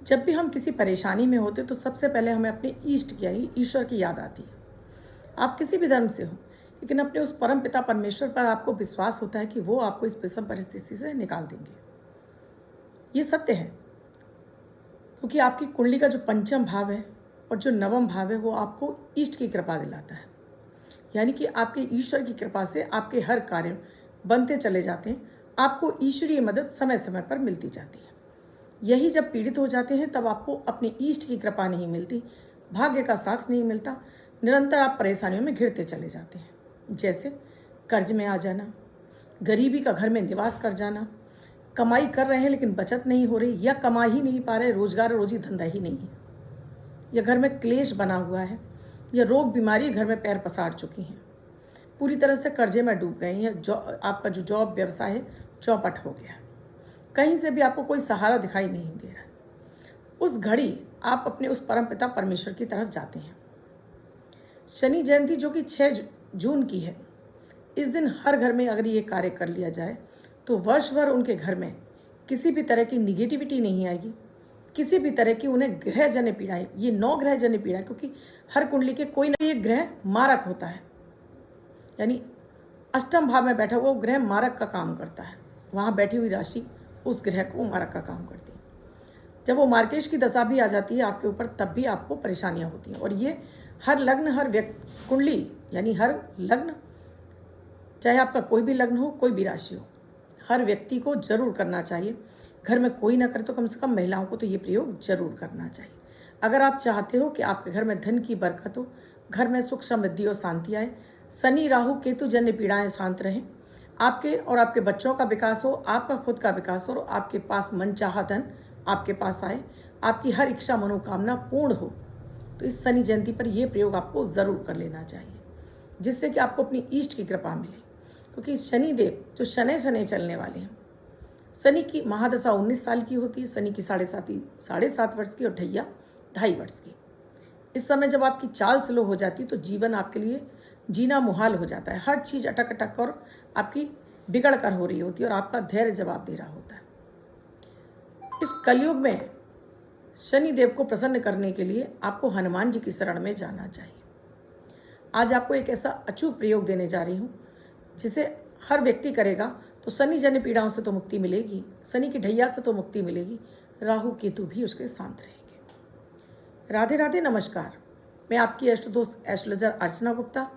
जब भी हम किसी परेशानी में होते तो सबसे पहले हमें अपने इष्ट की यानी ईश्वर की याद आती है। आप किसी भी धर्म से हो, लेकिन अपने उस परम पिता परमेश्वर पर आपको विश्वास होता है कि वो आपको इस विषम परिस्थिति से निकाल देंगे। ये सत्य है, क्योंकि आपकी कुंडली का जो पंचम भाव है और जो नवम भाव है वो आपको इष्ट की कृपा दिलाता है। यानी कि आपके ईश्वर की कृपा से आपके हर कार्य बनते चले जाते हैं। आपको ईश्वरीय मदद समय समय पर मिलती जाती है। यही जब पीड़ित हो जाते हैं तब आपको अपने इष्ट की कृपा नहीं मिलती, भाग्य का साथ नहीं मिलता, निरंतर आप परेशानियों में घिरते चले जाते हैं। जैसे कर्ज में आ जाना, गरीबी का घर में निवास कर जाना, कमाई कर रहे हैं लेकिन बचत नहीं हो रही, या कमा ही नहीं पा रहे, रोजगार रोजी धंधा ही नहीं है, या घर में क्लेश बना हुआ है, या रोग बीमारी घर में पैर पसार चुकी हैं, पूरी तरह से कर्जे में डूब गए हैं, या आपका जो जॉब व्यवसाय है चौपट हो गया, कहीं से भी आपको कोई सहारा दिखाई नहीं दे रहा। उस घड़ी आप अपने उस परम पिता परमेश्वर की तरफ जाते हैं। शनि जयंती जो कि 6 जून की है, इस दिन हर घर में अगर ये कार्य कर लिया जाए तो वर्ष भर उनके घर में किसी भी तरह की निगेटिविटी नहीं आएगी, किसी भी तरह की उन्हें ग्रहजन्य पीड़ाएं, ये 9 ग्रहजन्य पीड़ा, क्योंकि हर कुंडली के कोई ना एक ग्रह मारक होता है, यानी अष्टम भाव में बैठा हुआ वो ग्रह मारक का काम करता है। वहाँ बैठी हुई राशि उस ग्रह को मारक का काम करती है। जब वो मार्केश की दशा भी आ जाती है आपके ऊपर, तब भी आपको परेशानियाँ होती हैं। और ये हर लग्न, हर व्यक्ति कुंडली, यानी हर लग्न, चाहे आपका कोई भी लग्न हो, कोई भी राशि हो, हर व्यक्ति को जरूर करना चाहिए। घर में कोई ना करे तो कम से कम महिलाओं को तो ये प्रयोग जरूर करना चाहिए। अगर आप चाहते हो कि आपके घर में धन की बरकत हो, घर में सुख समृद्धि और शांति आए, शनि राहु केतु जन्य पीड़ाएं शांत रहें, आपके और आपके बच्चों का विकास हो, आपका खुद का विकास हो, आपके पास मनचाहा धन आपके पास आए, आपकी हर इच्छा मनोकामना पूर्ण हो, तो इस शनि जयंती पर यह प्रयोग आपको ज़रूर कर लेना चाहिए, जिससे कि आपको अपनी इष्ट की कृपा मिले। क्योंकि शनि देव जो शनै शनै चलने वाले हैं, शनि की महादशा 19 साल की होती है, शनि की 7.5 वर्ष की और ढैया 2.5 वर्ष की। इस समय जब आपकी चाल स्लो हो जाती है तो जीवन आपके लिए जीना मुहाल हो जाता है। हर चीज़ अटक अटक कर आपकी बिगड़ कर हो रही होती है और आपका धैर्य जवाब दे रहा होता है। इस कलयुग में शनि देव को प्रसन्न करने के लिए आपको हनुमान जी की शरण में जाना चाहिए। आज आपको एक ऐसा अचूक प्रयोग देने जा रही हूँ जिसे हर व्यक्ति करेगा तो शनि जन्य पीड़ाओं से तो मुक्ति मिलेगी, शनि की ढैया से तो मुक्ति मिलेगी, राहु केतु भी उसके शांत रहेंगे। राधे राधे, नमस्कार। मैं आपकी एस्ट्रोदोस्त एस्ट्रोलॉजर अर्चना गुप्ता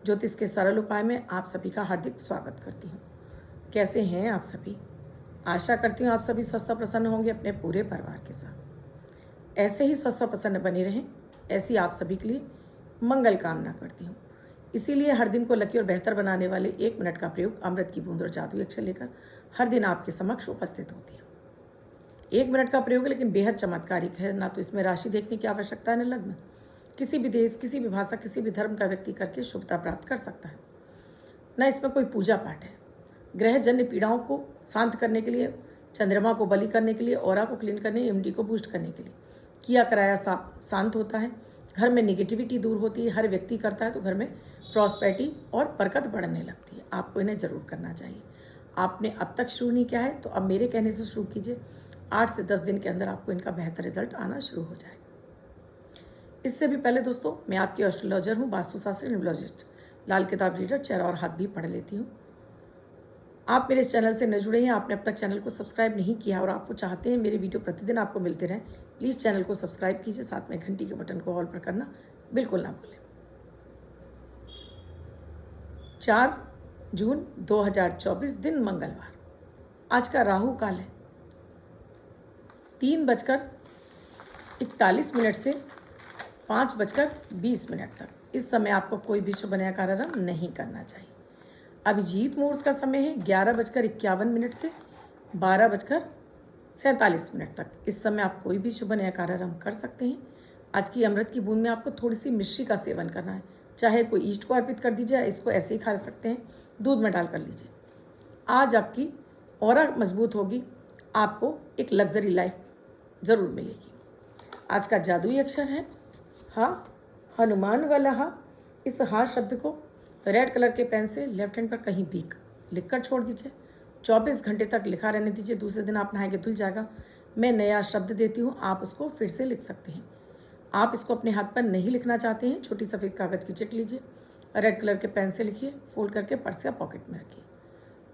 ज्योतिष के सरल उपाय में आप सभी का हार्दिक स्वागत करती हूँ। कैसे हैं आप सभी? आशा करती हूँ आप सभी स्वस्थ और प्रसन्न होंगे अपने पूरे परिवार के साथ। ऐसे ही स्वस्थ और प्रसन्न बने रहें, ऐसी आप सभी के लिए मंगल कामना करती हूँ। इसीलिए हर दिन को लकी और बेहतर बनाने वाले 1 मिनट का प्रयोग अमृत की बूंद और जादुई अक्षर लेकर हर दिन आपके समक्ष उपस्थित होती है। 1 मिनट का प्रयोग है लेकिन बेहद चमत्कारिक है। ना तो इसमें राशि देखने की आवश्यकता है, न लग्न। किसी भी देश, किसी भी भाषा, किसी भी धर्म का व्यक्ति करके शुभता प्राप्त कर सकता है। न इसमें कोई पूजा पाठ है। ग्रहजन्य पीड़ाओं को शांत करने के लिए, चंद्रमा को बलि करने के लिए, ऑरा को क्लीन करने, इम्यूनिटी को बूस्ट करने के लिए किया कराया शांत होता है। घर में नेगेटिविटी दूर होती है। हर व्यक्ति करता है तो घर में प्रॉस्पेरिटी और बरकत बढ़ने लगती है। आपको इन्हें ज़रूर करना चाहिए। आपने अब तक शुरू नहीं किया है तो अब मेरे कहने से शुरू कीजिए। 8 से 10 दिन के अंदर आपको इनका बेहतर रिजल्ट आना शुरू हो जाएगा। इससे भी पहले दोस्तों, मैं आपकी एस्ट्रोलॉजर हूँ, वास्तुशास्त्री, न्यूमरोलॉजिस्ट, लाल किताब रीडर, चेहरा और हाथ भी पढ़ लेती हूँ। आप मेरे चैनल से न जुड़े हैं, आपने अब तक चैनल को सब्सक्राइब नहीं किया और आपको चाहते हैं मेरे वीडियो प्रतिदिन आपको मिलते रहें, प्लीज़ चैनल को सब्सक्राइब कीजिए। साथ में घंटी के बटन को ऑल पर करना बिल्कुल ना भूलें। 4 जून 2024 दिन मंगलवार। आज का राहु काल है 3:41 से 5:20 तक। इस समय आपको कोई भी शुभ नया कार्यारंभ नहीं करना चाहिए। अभिजीत मुहूर्त का समय है 11:51 से 12:47 तक। इस समय आप कोई भी शुभ नया कार्यारंभ कर सकते हैं। आज की अमृत की बूंद में आपको थोड़ी सी मिश्री का सेवन करना है। चाहे कोई ईष्ट को अर्पित कर दीजिए, इसको ऐसे ही खा सकते हैं, दूध में डाल कर लीजिए। आज आपकी ऑरा मजबूत होगी, आपको एक लग्जरी लाइफ ज़रूर मिलेगी। आज का जादुई अक्षर है हा, हनुमान वाला हा। इस हा शब्द को रेड कलर के पेन से लेफ्ट हैंड पर कहीं भी लिखकर छोड़ दीजिए। 24 घंटे तक लिखा रहने दीजिए। दूसरे दिन आप नहाएंगे धुल जाएगा। मैं नया शब्द देती हूँ, आप उसको फिर से लिख सकते हैं। आप इसको अपने हाथ पर नहीं लिखना चाहते हैं, छोटी सफ़ेद कागज़ की चिट लीजिए, रेड कलर के पेन से लिखिए, फोल्ड करके पर्स या पॉकेट में रखिए।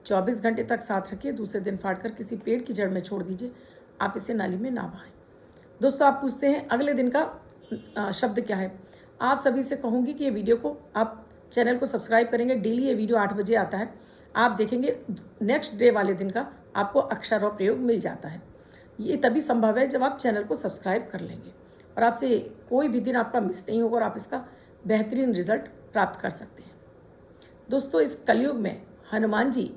24 घंटे तक साथ रखिए, दूसरे दिन फाड़ कर किसी पेड़ की जड़ में छोड़ दीजिए। आप इसे नाली में ना बहाएं। दोस्तों, आप पूछते हैं अगले दिन का शब्द क्या है। आप सभी से कहूँगी कि ये वीडियो को आप चैनल को सब्सक्राइब करेंगे। डेली ये वीडियो 8 बजे आता है। आप देखेंगे नेक्स्ट डे वाले दिन का आपको अक्षर और प्रयोग मिल जाता है। ये तभी संभव है जब आप चैनल को सब्सक्राइब कर लेंगे और आपसे कोई भी दिन आपका मिस नहीं होगा और आप इसका बेहतरीन रिजल्ट प्राप्त कर सकते हैं। दोस्तों, इस कलयुग में हनुमान जी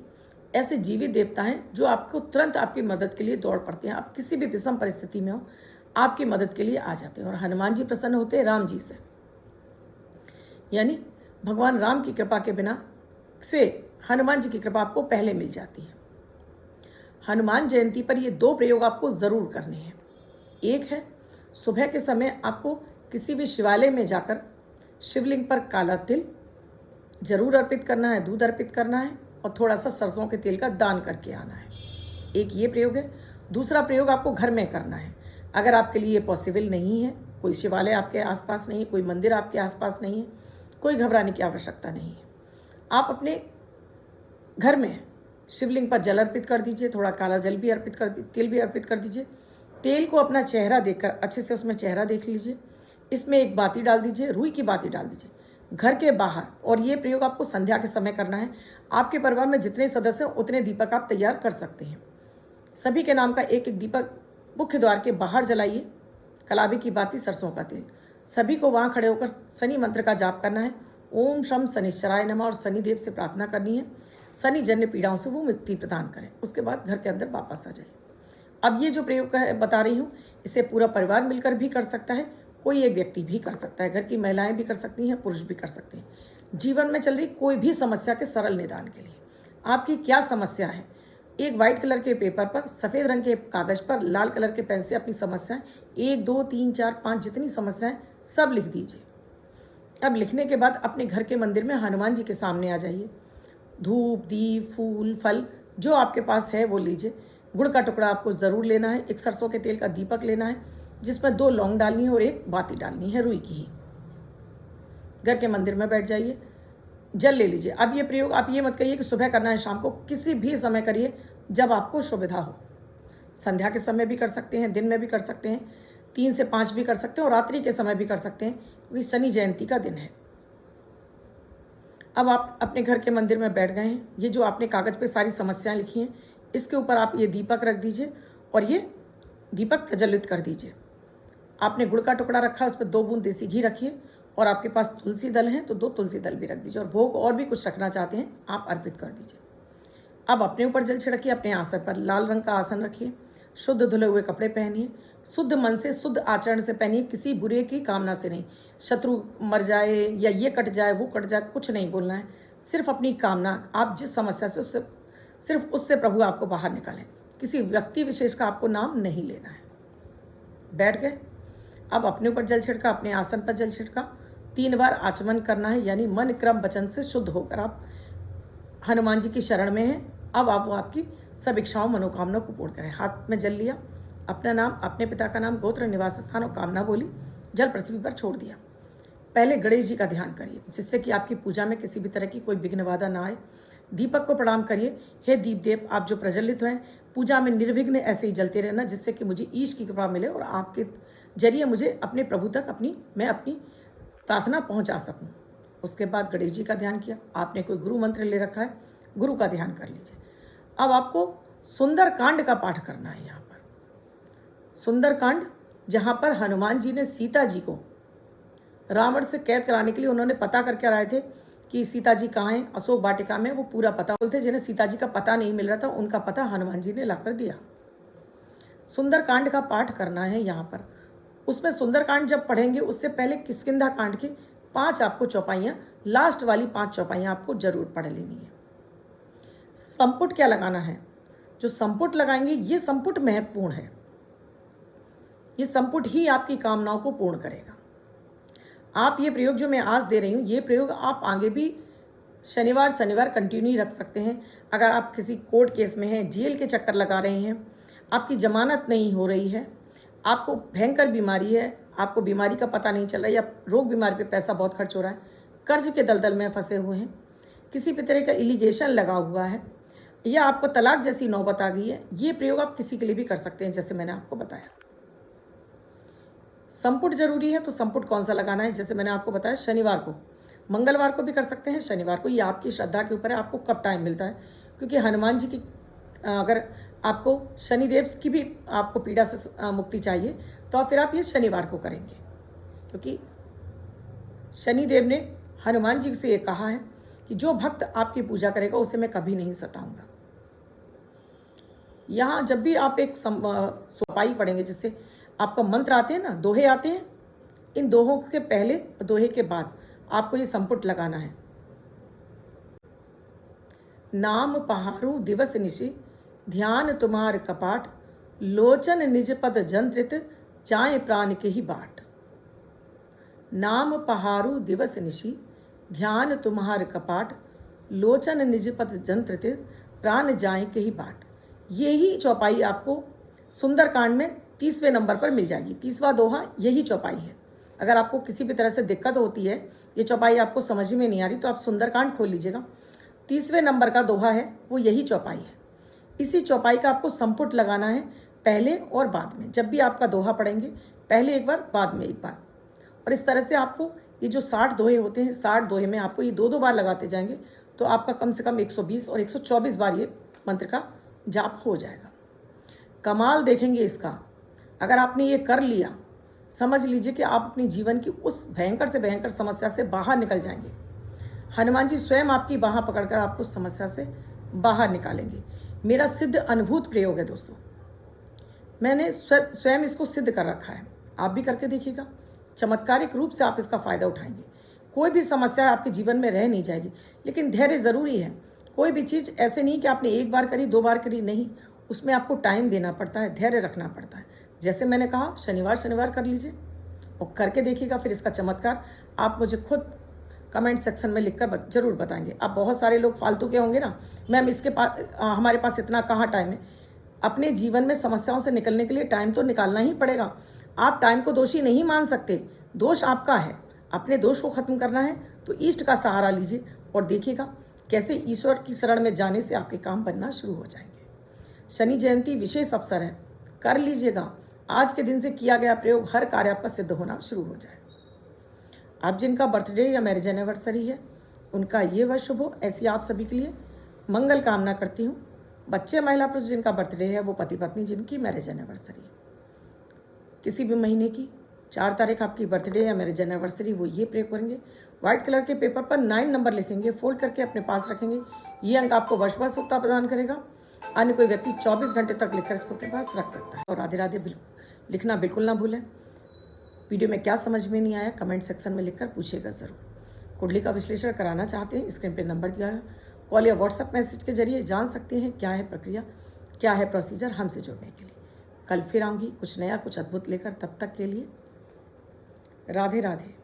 ऐसे जीवित देवता हैं जो आपको तुरंत आपकी मदद के लिए दौड़ पड़ते हैं। आप किसी भी विषम परिस्थिति में हो, आपकी मदद के लिए आ जाते हैं। और हनुमान जी प्रसन्न होते हैं राम जी से, यानी भगवान राम की कृपा के बिना से हनुमान जी की कृपा आपको पहले मिल जाती है। हनुमान जयंती पर ये 2 प्रयोग आपको ज़रूर करने हैं। एक है, सुबह के समय आपको किसी भी शिवालय में जाकर शिवलिंग पर काला तिल जरूर अर्पित करना है, दूध अर्पित करना है और थोड़ा सा सरसों के तेल का दान करके आना है। एक ये प्रयोग है। दूसरा प्रयोग आपको घर में करना है। अगर आपके लिए ये पॉसिबल नहीं है, कोई शिवालय आपके आसपास नहीं है, कोई मंदिर आपके आसपास नहीं है, कोई घबराने की आवश्यकता नहीं है। आप अपने घर में शिवलिंग पर जल अर्पित कर दीजिए, थोड़ा काला जल भी अर्पित कर तेल भी अर्पित कर दीजिए। तेल को अपना चेहरा देखकर अच्छे से उसमें चेहरा देख लीजिए। इसमें एक बाती डाल दीजिए, रुई की बाती डाल दीजिए घर के बाहर। और ये प्रयोग आपको संध्या के समय करना है। आपके परिवार में जितने सदस्य हैं उतने दीपक आप तैयार कर सकते हैं। सभी के नाम का एक एक दीपक मुख्य द्वार के बाहर जलाइए। कलाबी की बाती, सरसों का तेल। सभी को वहाँ खड़े होकर शनि मंत्र का जाप करना है। ओम शम शनिश्चराय नमः और शनिदेव से प्रार्थना करनी है शनि जन्य पीड़ाओं से वो मुक्ति प्रदान करें। उसके बाद घर के अंदर वापस आ जाए। अब ये जो प्रयोग बता रही हूँ, इसे पूरा परिवार मिलकर भी कर सकता है, कोई एक व्यक्ति भी कर सकता है। घर की महिलाएं भी कर सकती हैं, पुरुष भी कर सकते हैं। जीवन में चल रही कोई भी समस्या के सरल निदान के लिए आपकी क्या समस्या है, एक वाइट कलर के पेपर पर, सफ़ेद रंग के कागज़ पर, लाल कलर के पेन से अपनी समस्याएं 1, 2, 3, 4, 5 जितनी समस्याएं सब लिख दीजिए। अब लिखने के बाद अपने घर के मंदिर में हनुमान जी के सामने आ जाइए। धूप, दीप, फूल, फल जो आपके पास है वो लीजिए। गुड़ का टुकड़ा आपको ज़रूर लेना है। एक सरसों के तेल का दीपक लेना है जिसमें 2 लौंग डालनी है और एक बाती डालनी है रुई की ही। घर के मंदिर में बैठ जाइए, जल ले लीजिए। अब ये प्रयोग आप ये मत कहिए कि सुबह करना है, शाम को, किसी भी समय करिए जब आपको सुविधा हो। संध्या के समय भी कर सकते हैं, दिन में भी कर सकते हैं, 3 से 5 भी कर सकते हैं और रात्रि के समय भी कर सकते हैं, क्योंकि शनि जयंती का दिन है। अब आप अपने घर के मंदिर में बैठ गए हैं। ये जो आपने कागज़ पे सारी समस्याएं लिखी हैं, इसके ऊपर आप ये दीपक रख दीजिए और ये दीपक प्रज्वलित कर दीजिए। आपने गुड़ का टुकड़ा रखा, उस पर 2 बूंद देसी घी रखिए और आपके पास तुलसी दल हैं तो 2 तुलसी दल भी रख दीजिए। और भोग और भी कुछ रखना चाहते हैं आप अर्पित कर दीजिए। अब अपने ऊपर जल छिड़किए, अपने आसन पर लाल रंग का आसन रखिए, शुद्ध धुले हुए कपड़े पहनिए, शुद्ध मन से, शुद्ध आचरण से पहनिए, किसी बुरे की कामना से नहीं। शत्रु मर जाए या ये कट जाए वो कट जाए, कुछ नहीं बोलना है। सिर्फ अपनी कामना, आप जिस समस्या से उससे सिर्फ उससे प्रभु आपको बाहर निकालें। किसी व्यक्ति विशेष का आपको नाम नहीं लेना है। बैठ गए। अब अपने ऊपर जल छिड़का, अपने आसन पर जल छिड़का, 3 बार आचमन करना है, यानी मन क्रम वचन से शुद्ध होकर आप हनुमान जी की शरण में हैं। अब आप वो आपकी सब इच्छाओं मनोकामनाओं को पूर्ण करें। हाथ में जल लिया, अपना नाम, अपने पिता का नाम, गोत्र, निवास स्थान और कामना बोली, जल पृथ्वी पर छोड़ दिया। पहले गणेश जी का ध्यान करिए जिससे कि आपकी पूजा में किसी भी तरह की कोई विघ्न बाधा ना आए। दीपक को प्रणाम करिए। हे दीप देव, आप जो प्रज्वलित हैं, पूजा में निर्विघ्न ऐसे ही जलते रहना जिससे कि मुझे ईश की कृपा मिले और आपके जरिए मुझे अपने प्रभु तक मैं अपनी प्रार्थना पहुंचा सकूं। उसके बाद गणेश जी का ध्यान किया। आपने कोई गुरु मंत्र ले रखा है, गुरु का ध्यान कर लीजिए। अब आपको सुंदर कांड का पाठ करना है। यहाँ पर सुंदर कांड, जहाँ पर हनुमान जी ने सीता जी को रावण से कैद कराने के लिए उन्होंने पता करके आए थे कि सीता जी कहाँ हैं, अशोक वाटिका में, वो पूरा पता बोलते। जिन्हें सीता जी का पता नहीं मिल रहा था उनका पता हनुमान जी ने लाकर दिया। सुंदर कांड का पाठ करना है यहाँ पर। उसमें सुंदर कांड जब पढ़ेंगे उससे पहले किष्किंधा कांड की 5 आपको चौपाइयाँ, लास्ट वाली 5 चौपाइयाँ आपको जरूर पढ़ लेनी है। संपुट क्या लगाना है, जो संपुट लगाएंगे ये संपुट महत्वपूर्ण है। ये संपुट ही आपकी कामनाओं को पूर्ण करेगा। आप ये प्रयोग जो मैं आज दे रही हूँ, ये प्रयोग आप आगे भी शनिवार कंटिन्यू रख सकते हैं। अगर आप किसी कोर्ट केस में हैं, जेल के चक्कर लगा रहे हैं, आपकी जमानत नहीं हो रही है, आपको भयंकर बीमारी है, आपको बीमारी का पता नहीं चल रहा है, या रोग बीमारी पे पैसा बहुत खर्च हो रहा है, कर्ज के दलदल में फंसे हुए हैं, किसी भी तरह का इलिगेशन लगा हुआ है, या आपको तलाक जैसी नौबत आ गई है, ये प्रयोग आप किसी के लिए भी कर सकते हैं जैसे मैंने आपको बताया। संपुट जरूरी है, तो संपुट कौन सा लगाना है, जैसे मैंने आपको बताया शनिवार को, मंगलवार को भी कर सकते हैं, शनिवार को, ये आपकी श्रद्धा के ऊपर है, आपको कब टाइम मिलता है। क्योंकि हनुमान जी की अगर आपको शनिदेव की भी आपको पीड़ा से मुक्ति चाहिए तो फिर आप ये शनिवार को करेंगे, क्योंकि शनिदेव ने हनुमान जी से ये कहा है कि जो भक्त आपकी पूजा करेगा उसे मैं कभी नहीं सताऊंगा। यहाँ जब भी आप एक सोपाई पढ़ेंगे, जिससे आपका मंत्र आते हैं ना, दोहे आते हैं, इन दोहों के पहले दोहे के बाद आपको ये संपुट लगाना है। नाम पहारू दिवस निशि, ध्यान तुम्हार कपाट, लोचन निज पद जंत्रित, चाय प्राण के ही बाट। नाम पहारू दिवस निशि, ध्यान तुम्हार कपाट, लोचन निज पद जंत्रित, प्राण जाए के ही बाट। यही चौपाई आपको सुंदरकांड में 30वें नंबर पर मिल जाएगी। 30वां दोहा यही चौपाई है। अगर आपको किसी भी तरह से दिक्कत होती है, ये चौपाई आपको समझ में नहीं आ रही, तो आप सुंदरकांड खोल लीजिएगा। 30वें नंबर का दोहा है, वो यही चौपाई है। इसी चौपाई का आपको संपुट लगाना है पहले और बाद में। जब भी आपका दोहा पढ़ेंगे, पहले एक बार, बाद में एक बार, और इस तरह से आपको ये जो 60 दोहे होते हैं, 60 दोहे में आपको ये 2-2 बार लगाते जाएंगे, तो आपका कम से कम 120 और 124 बार ये मंत्र का जाप हो जाएगा। कमाल देखेंगे इसका। अगर आपने ये कर लिया, समझ लीजिए कि आप अपने जीवन की उस भयंकर से भयंकर समस्या से बाहर निकल जाएंगे। हनुमान जी स्वयं आपकी बाह पकड़कर आपको समस्या से बाहर निकालेंगे। मेरा सिद्ध अनुभूत प्रयोग है दोस्तों, मैंने स्वयं इसको सिद्ध कर रखा है। आप भी करके देखिएगा, चमत्कारिक रूप से आप इसका फ़ायदा उठाएंगे। कोई भी समस्या आपके जीवन में रह नहीं जाएगी, लेकिन धैर्य ज़रूरी है। कोई भी चीज़ ऐसे नहीं कि आपने एक बार करी, 2 बार करी, नहीं, उसमें आपको टाइम देना पड़ता है, धैर्य रखना पड़ता है। जैसे मैंने कहा, शनिवार कर लीजिए और करके देखिएगा, फिर इसका चमत्कार आप मुझे खुद कमेंट सेक्शन में लिखकर जरूर बताएंगे। अब बहुत सारे लोग फालतू के होंगे ना, मैम इसके पास हमारे पास इतना कहाँ टाइम है। अपने जीवन में समस्याओं से निकलने के लिए टाइम तो निकालना ही पड़ेगा। आप टाइम को दोषी नहीं मान सकते, दोष आपका है। अपने दोष को खत्म करना है तो ईष्ट का सहारा लीजिए और देखिएगा कैसे ईश्वर की शरण में जाने से आपके काम बनना शुरू हो जाएंगे। शनि जयंती विशेष अवसर है, कर लीजिएगा। आज के दिन से किया गया प्रयोग, हर कार्य आपका सिद्ध होना शुरू हो जाए। आप जिनका बर्थडे या मैरिज एनिवर्सरी है, उनका ये वर्ष शुभ हो, ऐसी आप सभी के लिए मंगल कामना करती हूँ। बच्चे, महिला, पुरुष जिनका बर्थडे है, वो पति पत्नी जिनकी मैरिज एनिवर्सरी है, किसी भी महीने की 4 तारीख आपकी बर्थडे या मैरिज एनिवर्सरी, वो ये प्रयोग करेंगे। व्हाइट कलर के पेपर पर 9 नंबर लिखेंगे, फोल्ड करके अपने पास रखेंगे। ये अंक आपको वर्ष भर सुखता प्रदान करेगा। अन्य कोई व्यक्ति 24 घंटे तक लिखकर इसको अपने पास रख सकता है। और राधे राधे लिखना बिल्कुल ना भूलें। वीडियो में क्या समझ में नहीं आया, कमेंट सेक्शन में लिखकर पूछिएगा ज़रूर। कुंडली का विश्लेषण कराना चाहते हैं, स्क्रीन पर नंबर दिया है, कॉल या व्हाट्सएप मैसेज के जरिए जान सकते हैं क्या है प्रक्रिया, क्या है प्रोसीजर हमसे जुड़ने के लिए। कल फिर आऊँगी कुछ नया, कुछ अद्भुत लेकर। तब तक के लिए राधे राधे।